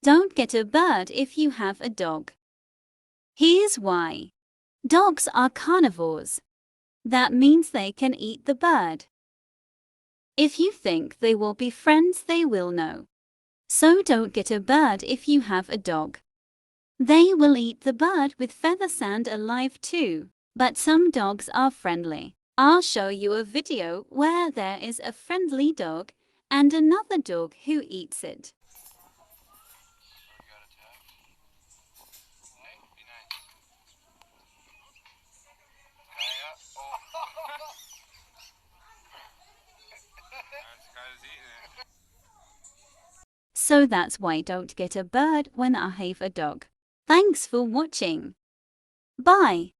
Don't get a bird if you have a dog. Here's why. Dogs are carnivores. That means they can eat the bird. If you think they will be friends, they will know. So don't get a bird if you have a dog. They will eat the bird with feathers and alive too. But some dogs are friendly. I'll show you a video where there is a friendly dog and another dog who eats it. So that's why don't get a bird when I have a dog. Thanks for watching. Bye.